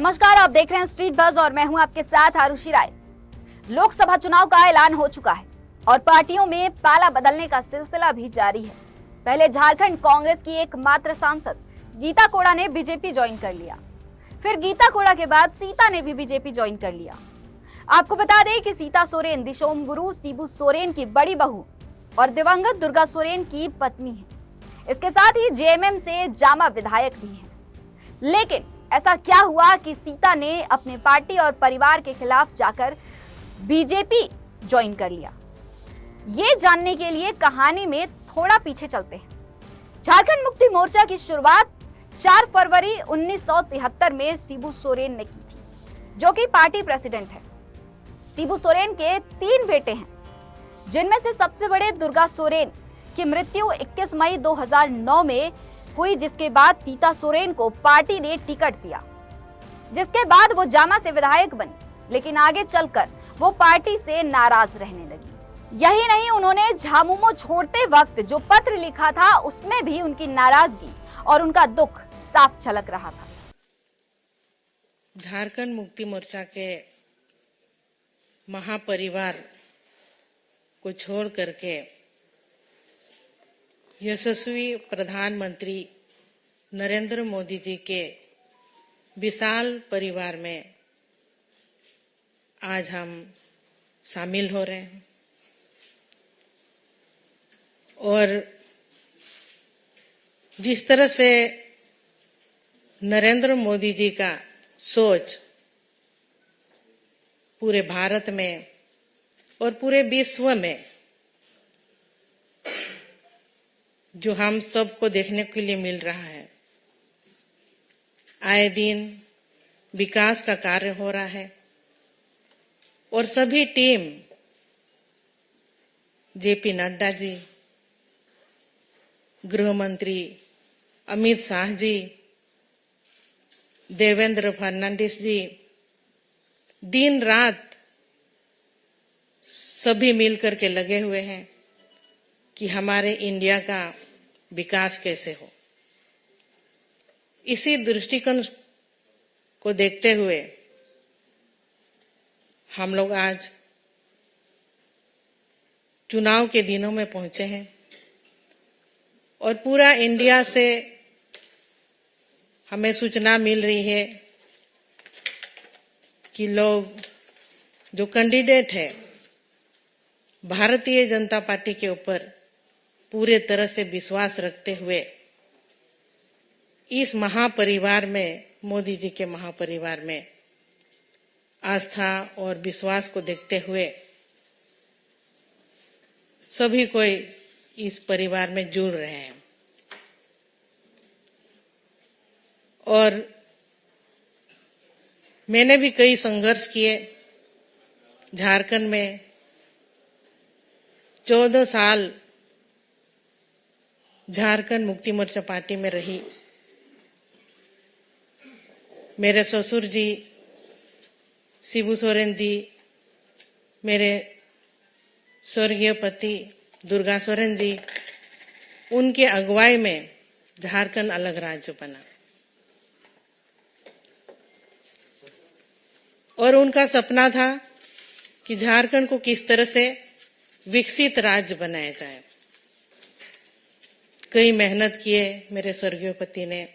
नमस्कार, आप देख रहे हैं स्ट्रीट बज़ और मैं हूं आपके साथ आरुषि राय। लोकसभा चुनाव का ऐलान हो चुका है और पार्टियों में पाला बदलने का सिलसिला भी जारी है। पहले झारखंड कांग्रेस की एकमात्र सांसद गीता कोड़ा ने बीजेपी ज्वाइन कर लिया। फिर गीता कोड़ा के बाद सीता ने भी बीजेपी ज्वाइन कर लिया। आपको बता दें कि सीता सोरेन दिशोम गुरु शिबू सोरेन की बड़ी बहू और दिवंगत दुर्गा सोरेन की पत्नी है। इसके साथ ही जेएमएम से जामा विधायक भी है। लेकिन ऐसा क्या हुआ कि सीता ने अपने पार्टी और परिवार के खिलाफ जाकर बीजेपी ज्वाइन कर लिया? ये जानने के लिए कहानी में थोड़ा पीछे चलते हैं। झारखंड मुक्ति मोर्चा की शुरुआत 4 फरवरी 1973 में शिबू सोरेन ने की थी, जो कि पार्टी प्रेसिडेंट है। शिबू सोरेन के 3 बेटे हैं, जिनमें से सबसे बड़े दुर्गा सोरेन की मृत्यु 21 मई 2009 में हुई, जिसके बाद सीता सोरेन को पार्टी ने टिकट दिया, जिसके बाद वो जामा से विधायक बनी। लेकिन आगे चलकर वो पार्टी से नाराज रहने लगी। यही नहीं, उन्होंने झामुमो छोड़ते वक्त जो पत्र लिखा था उसमें भी उनकी नाराजगी और उनका दुख साफ झलक रहा था। झारखंड मुक्ति मोर्चा के महापरिवार को छोड़ करके यशस्वी प्रधानमंत्री नरेंद्र मोदी जी के विशाल परिवार में आज हम शामिल हो रहे हैं और जिस तरह से नरेंद्र मोदी जी का सोच पूरे भारत में और पूरे विश्व में जो हम सबको देखने के लिए मिल रहा है, आए दिन विकास का कार्य हो रहा है और सभी टीम जेपी नड्डा जी, गृह मंत्री अमित शाह जी, देवेंद्र फडणवीस जी, दिन रात सभी मिलकर के लगे हुए हैं कि हमारे इंडिया का विकास कैसे हो। इसी दृष्टिकोण को देखते हुए हम लोग आज चुनाव के दिनों में पहुंचे हैं और पूरा इंडिया से हमें सूचना मिल रही है कि लोग जो कैंडिडेट है भारतीय जनता पार्टी के ऊपर पूरे तरह से विश्वास रखते हुए इस महापरिवार में, मोदी जी के महापरिवार में आस्था और विश्वास को देखते हुए सभी कोई इस परिवार में जुड़ रहे हैं। और मैंने भी कई संघर्ष किए। झारखंड में 14 साल झारखंड मुक्ति मोर्चा पार्टी में रही। मेरे ससुर जी शिबू सोरेन जी, मेरे स्वर्गीय पति दुर्गा सोरेन जी, उनके अगुवाई में झारखंड अलग राज्य बना और उनका सपना था कि झारखंड को किस तरह से विकसित राज्य बनाया जाए। कई मेहनत किए मेरे स्वर्गीय पति ने,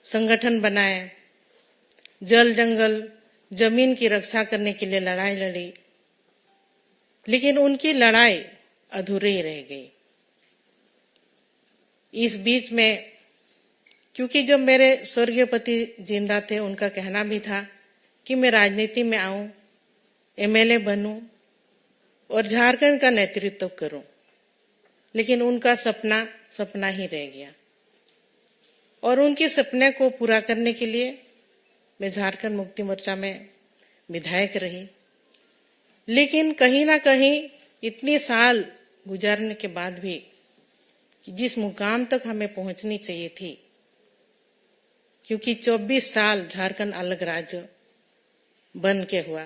संगठन बनाए, जल जंगल जमीन की रक्षा करने के लिए लड़ाई लड़ी, लेकिन उनकी लड़ाई अधूरी रह गई। इस बीच में, क्योंकि जब मेरे स्वर्गीय पति जिंदा थे, उनका कहना भी था कि मैं राजनीति में आऊं, एमएलए बनूं और झारखंड का नेतृत्व करूं, लेकिन उनका सपना ही रह गया। और उनके सपने को पूरा करने के लिए मैं झारखंड मुक्ति मोर्चा में विधायक रही। लेकिन कहीं ना कहीं इतने साल गुजारने के बाद भी कि जिस मुकाम तक हमें पहुंचनी चाहिए थी, क्योंकि 24 साल झारखंड अलग राज्य बन के हुआ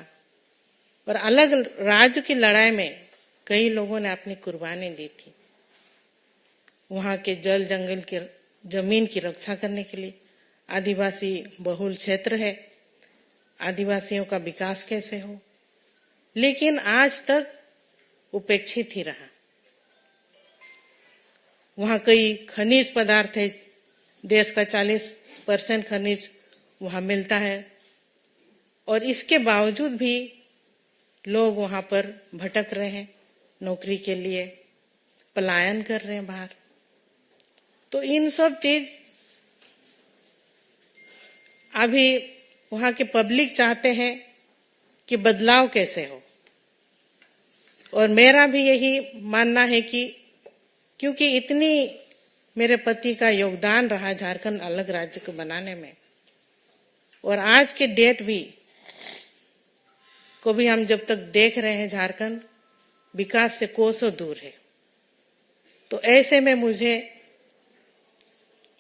और अलग राज्य की लड़ाई में कई लोगों ने अपनी कुर्बानी दी थी। वहां के जल जंगल की जमीन की रक्षा करने के लिए, आदिवासी बहुल क्षेत्र है, आदिवासियों का विकास कैसे हो, लेकिन आज तक उपेक्षित ही रहा। वहां कई खनिज पदार्थ है, देश का 40% खनिज वहां मिलता है, और इसके बावजूद भी लोग वहां पर भटक रहे हैं, नौकरी के लिए पलायन कर रहे हैं बाहर। तो इन सब चीज अभी वहां के पब्लिक चाहते हैं कि बदलाव कैसे हो, और मेरा भी यही मानना है कि क्योंकि इतनी मेरे पति का योगदान रहा झारखंड अलग राज्य को बनाने में, और आज के डेट भी को भी हम जब तक देख रहे हैं झारखंड विकास से कोसों दूर है, तो ऐसे में मुझे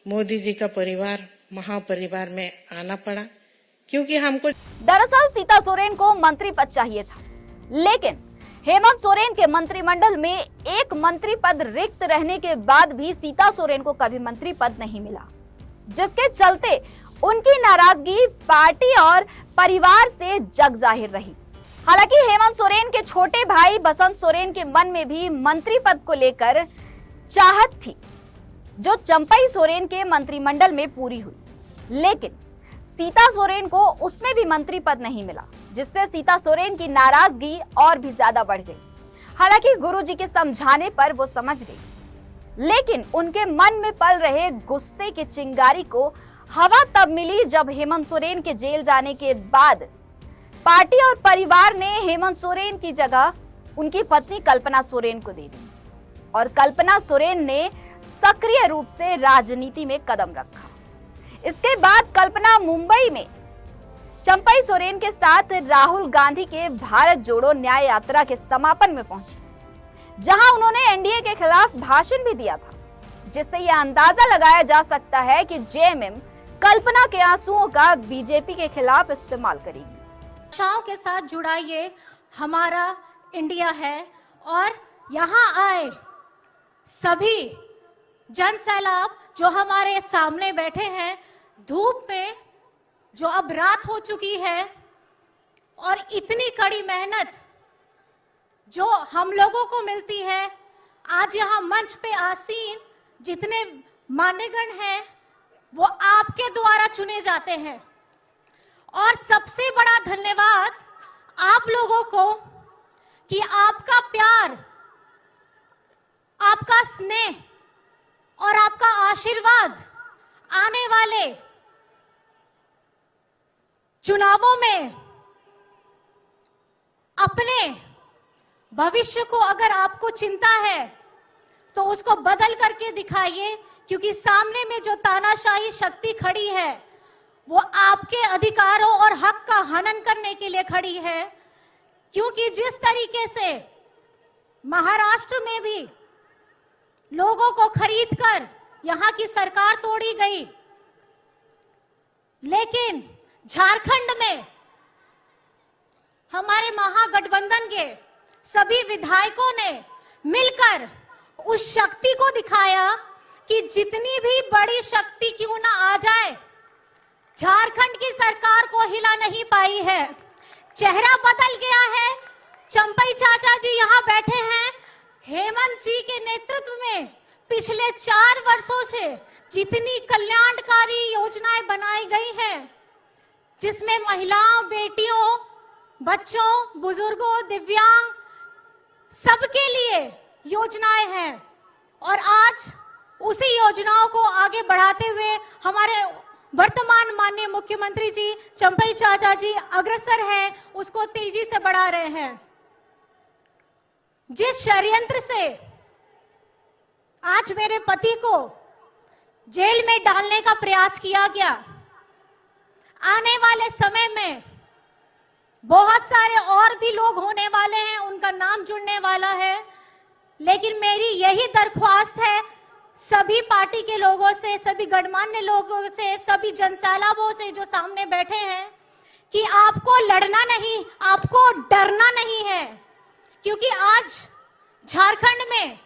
मोदी जी का परिवार महापरिवार में आना पड़ा, क्योंकि हमको दरअसल सीता सोरेन को मंत्री पद चाहिए था, लेकिन हेमंत सोरेन के मंत्रिमंडल में एक मंत्री पद रिक्त रहने के बाद भी सीता सोरेन को कभी मंत्री पद नहीं मिला, जिसके चलते उनकी नाराजगी पार्टी और परिवार से जग जाहिर रही। हालांकि हेमंत सोरेन के छोटे भाई बसंत सोरेन के मन में भी मंत्री पद को लेकर चाहत थी, जो चंपई सोरेन के मंत्रिमंडल में पूरी हुई, लेकिन सीता सोरेन को उसमें भी मंत्री पद नहीं मिला, जिससे सीता सोरेन की नाराजगी और भी ज्यादा बढ़ गई। हालांकि गुरुजी के समझाने पर वो समझ गई, लेकिन उनके मन में पल रहे गुस्से की चिंगारी को हवा तब मिली जब हेमंत सोरेन के जेल जाने के बाद पार्टी और परिवार ने हेमंत सोरेन की जगह उनकी पत्नी कल्पना सोरेन को दे दी, और कल्पना सोरेन ने सक्रिय रूप से राजनीति में कदम रखा। इसके बाद कल्पना मुंबई में चंपई सोरेन के साथ राहुल गांधी के भारत जोड़ो न्याय यात्रा के समापन में पहुंची, जहां उन्होंने एनडीए के खिलाफ भाषण भी दिया था, जिससे यह अंदाजा लगाया जा सकता है कि जेएमएम कल्पना के आंसुओं का बीजेपी के खिलाफ इस्तेमाल करेगी। आशाओं के साथ जुड़ा ये हमारा इंडिया है, और यहाँ आए सभी जन सैलाब जो हमारे सामने बैठे हैं धूप में, जो अब रात हो चुकी है, और इतनी कड़ी मेहनत जो हम लोगों को मिलती है। आज यहाँ मंच पे आसीन जितने मान्यगण हैं वो आपके द्वारा चुने जाते हैं, और सबसे बड़ा धन्यवाद आप लोगों को कि आपका प्यार, आपका स्नेह और आपका आशीर्वाद आने वाले चुनावों में अपने भविष्य को अगर आपको चिंता है तो उसको बदल करके दिखाइए, क्योंकि सामने में जो तानाशाही शक्ति खड़ी है वो आपके अधिकारों और हक का हनन करने के लिए खड़ी है। क्योंकि जिस तरीके से महाराष्ट्र में भी लोगों को खरीदकर यहाँ की सरकार तोड़ी गई, लेकिन झारखंड में हमारे महागठबंधन के सभी विधायकों ने मिलकर उस शक्ति को दिखाया कि जितनी भी बड़ी शक्ति क्यों ना आ जाए, झारखंड की सरकार को हिला नहीं पाई है। चेहरा बदल गया है। चंपई चाचा जी यहाँ बैठे हैं। हेमंत जी के नेतृत्व में पिछले 4 वर्षों से जितनी कल्याणकारी योजनाएं बनाई गई हैं, जिसमें महिलाओं, बेटियों, बच्चों, बुजुर्गों, दिव्यांग सबके लिए योजनाएं हैं, और आज उसी योजनाओं को आगे बढ़ाते हुए हमारे वर्तमान माननीय मुख्यमंत्री जी चंपई चाचा जी अग्रसर हैं, उसको तेजी से बढ़ा रहे हैं। जिस षड्यंत्र से आज मेरे पति को जेल में डालने का प्रयास किया गया, आने वाले समय में बहुत सारे और भी लोग होने वाले हैं, उनका नाम जुड़ने वाला है। लेकिन मेरी यही दरख्वास्त है सभी पार्टी के लोगों से, सभी गणमान्य लोगों से, सभी जनसैलाबों से जो सामने बैठे हैं, कि आपको लड़ना नहीं, आपको डरना नहीं है। क्योंकि आज झारखंड में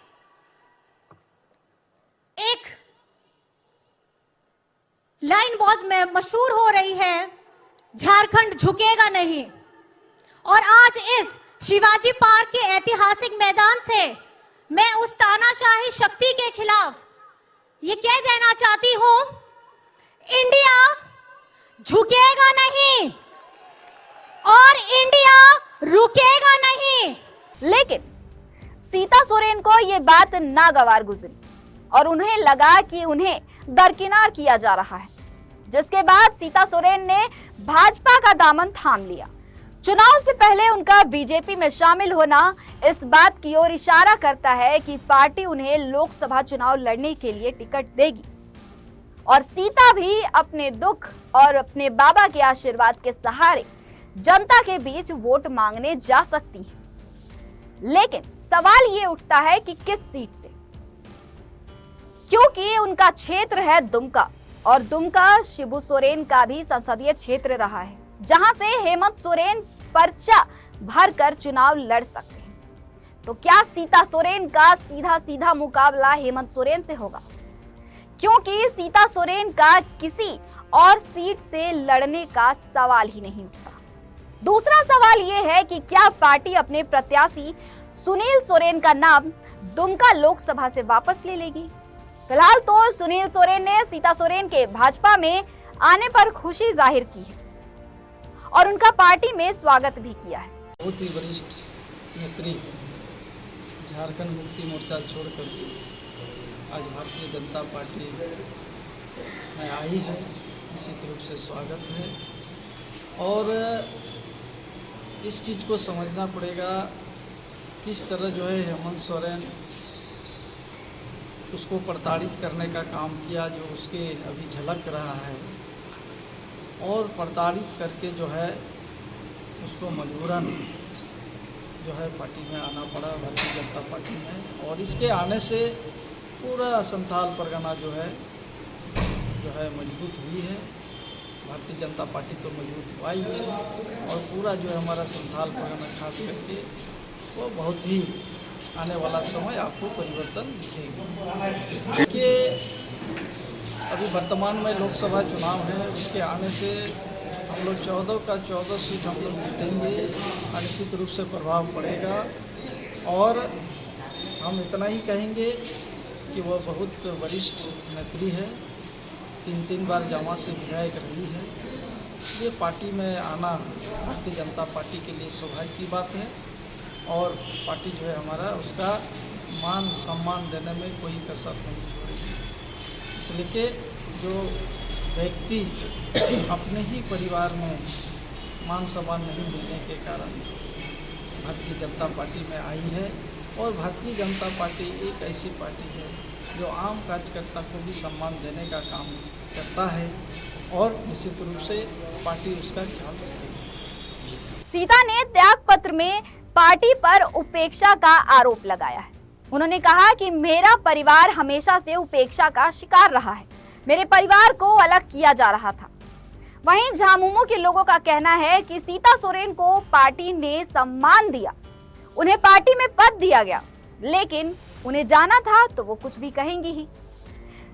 एक लाइन बहुत मशहूर हो रही है, झारखंड झुकेगा नहीं। और आज इस शिवाजी पार्क के ऐतिहासिक मैदान से मैं उस तानाशाही शक्ति के खिलाफ ये कह देना चाहती हूं, इंडिया झुकेगा नहीं और इंडिया रुकेगा नहीं। लेकिन सीता सोरेन को ये बात नागवार गुजरी और उन्हें लगा कि उन्हें दरकिनार किया जा रहा है, जिसके बाद सीता सोरेन ने भाजपा का दामन थाम लिया। चुनाव से पहले उनका बीजेपी में शामिल होना इस बात की ओर इशारा करता है कि पार्टी उन्हें लोकसभा चुनाव लड़ने के लिए टिकट देगी और सीता भी अपने दुख और अपने बाबा के आशीर्वाद के सहारे जनता के बीच वोट मांगने जा सकती है। लेकिन सवाल ये उठता है कि किस सीट से, क्योंकि उनका क्षेत्र है दुमका और दुमका शिबू सोरेन का भी संसदीय क्षेत्र रहा है, जहां से हेमंत सोरेन पर्चा भरकर चुनाव लड़ सकते हैं। तो क्या सीता सोरेन का सीधा सीधा मुकाबला हेमंत सोरेन से होगा, क्योंकि सीता सोरेन का किसी और सीट से लड़ने का सवाल ही नहीं उठता। दूसरा सवाल यह है कि क्या पार्टी अपने प्रत्याशी सुनील सोरेन का नाम दुमका लोकसभा से वापस ले लेगी। फिलहाल तो सुनील सोरेन ने सीता सोरेन के भाजपा में आने पर खुशी जाहिर की है और उनका पार्टी में स्वागत भी किया है। बहुत ही वरिष्ठ नेत्री झारखंड मुक्ति मोर्चा छोड़कर के आज भारतीय जनता पार्टी में आई है, निश्चित रूप से स्वागत है। और इस चीज़ को समझना पड़ेगा किस तरह जो है हेमंत सोरेन उसको प्रताड़ित करने का काम किया, जो उसके अभी झलक रहा है, और प्रताड़ित करके जो है उसको मजबूरन जो है पार्टी में आना पड़ा, भारतीय जनता पार्टी में। और इसके आने से पूरा संथाल परगना जो है मजबूत हुई है। भारतीय जनता पार्टी तो मजबूत हुआ ही है और पूरा जो है हमारा संथाल परगना खास करके वो बहुत ही आने वाला समय आपको परिवर्तन दिखेगा। देखिए, अभी वर्तमान में लोकसभा चुनाव है, उसके आने से हम लोग 14 का 14 सीट हम लोग जीतेंगे, निश्चित रूप से प्रभाव पड़ेगा। और हम इतना ही कहेंगे कि वह बहुत वरिष्ठ नेत्री है, 3 बार जामा से विधायक रही है। ये पार्टी में आना भारतीय जनता पार्टी के लिए सौभाग्य की बात है और पार्टी जो है हमारा उसका मान सम्मान देने में कोई कसर नहीं छोड़ेगी। इसलिए कि जो व्यक्ति अपने ही परिवार में मान सम्मान नहीं मिलने के कारण भारतीय जनता पार्टी में आई है, और भारतीय जनता पार्टी एक ऐसी पार्टी है जो आम कार्यकर्ता को भी सम्मान देने का काम करता है और निश्चित रूप से पार्टी उसका ख्याल रखेगी। सीता ने त्याग पत्र में पार्टी पर उपेक्षा का आरोप लगाया है। उन्होंने कहा कि मेरा परिवार हमेशा से उपेक्षा का शिकार रहा है, मेरे परिवार को अलग किया जा रहा था। वहीं झामुमो के लोगों का कहना है कि सीता सोरेन को पार्टी ने सम्मान दिया, उन्हें पार्टी में पद दिया गया, लेकिन उन्हें जाना था तो वो कुछ भी कहेंगी ही।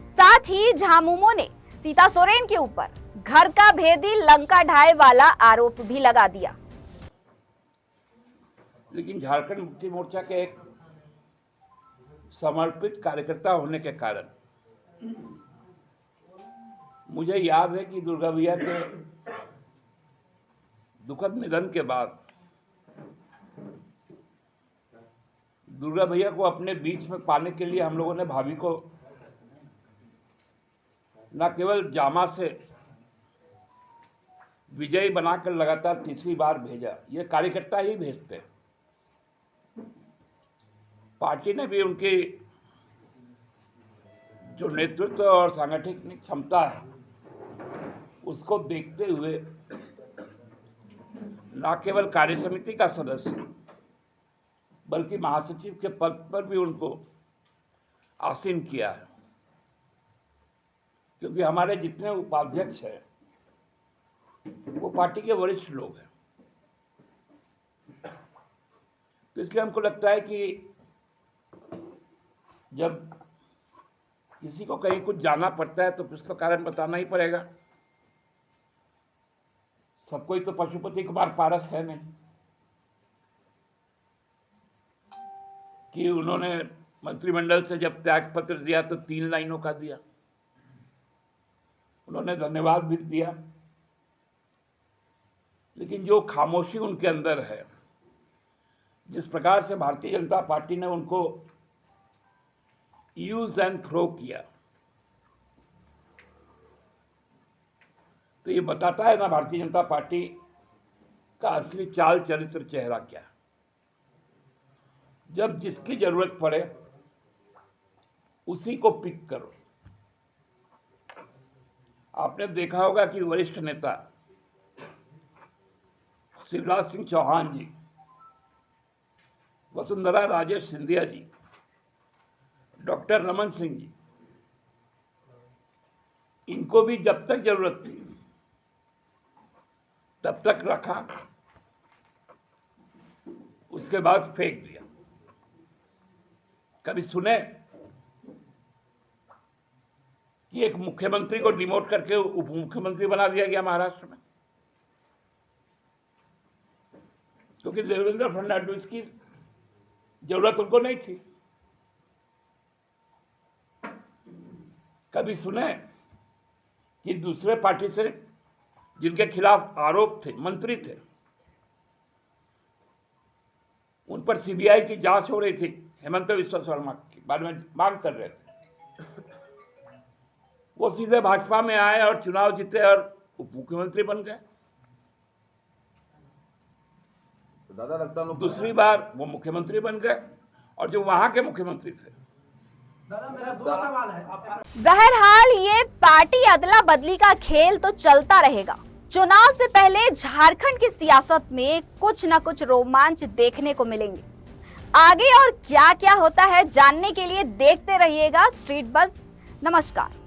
साथ ही झामुमो ने सीता सोरेन के ऊपर घर का भेदी लंका ढाए वाला आरोप भी लगा दिया। लेकिन झारखंड मुक्ति मोर्चा के एक समर्पित कार्यकर्ता होने के कारण मुझे याद है कि दुर्गा भैया के दुखद निधन के बाद दुर्गा भैया को अपने बीच में पाने के लिए हम लोगों ने भाभी को न केवल जामा से विजयी बनाकर लगातार तीसरी बार भेजा, ये कार्यकर्ता ही भेजते हैं। पार्टी ने भी उनकी जो नेतृत्व और सांगठनिक क्षमता है उसको देखते हुए न केवल कार्य समिति का सदस्य बल्कि महासचिव के पद पर भी उनको आसीन किया है, क्योंकि हमारे जितने उपाध्यक्ष हैं वो पार्टी के वरिष्ठ लोग हैं। तो इसलिए हमको लगता है कि जब किसी को कहीं कुछ जाना पड़ता है तो कुछ तो कारण बताना ही पड़ेगा। सब कोई तो पशुपति कुमार पारस है नहीं कि उन्होंने मंत्रिमंडल से जब त्याग पत्र दिया तो 3 लाइनों का दिया। उन्होंने धन्यवाद भी दिया, लेकिन जो खामोशी उनके अंदर है, जिस प्रकार से भारतीय जनता पार्टी ने उनको यूज एंड थ्रो किया, तो ये बताता है ना भारतीय जनता पार्टी का असली चाल चरित्र चेहरा क्या है। जब जिसकी जरूरत पड़े उसी को पिक करो। आपने देखा होगा कि वरिष्ठ नेता शिवराज सिंह चौहान जी, वसुंधरा राजे सिंधिया जी, डॉक्टर रमन सिंह जी, इनको भी जब तक जरूरत थी तब तक रखा, उसके बाद फेंक दिया। कभी सुने कि एक मुख्यमंत्री को डिमोट करके उप मुख्यमंत्री बना दिया गया महाराष्ट्र में? क्योंकि देवेंद्र फडणवीस की जरूरत उनको नहीं थी। कभी सुने कि दूसरे पार्टी से जिनके खिलाफ आरोप थे, मंत्री थे, उन पर सीबीआई की जांच हो रही थी, हेमंत बिस्वा शर्मा के बारे में मांग कर रहे थे, वो सीधे भाजपा में आए और चुनाव जीते और उप मुख्यमंत्री बन गए। तो दादा लगता है दूसरी बार वो मुख्यमंत्री बन गए, और जो वहां के मुख्यमंत्री थे। बहरहाल ये पार्टी अदला बदली का खेल तो चलता रहेगा। चुनाव से पहले झारखंड की सियासत में कुछ न कुछ रोमांच देखने को मिलेंगे। आगे और क्या क्या होता है जानने के लिए देखते रहिएगा स्ट्रीट बज़। नमस्कार।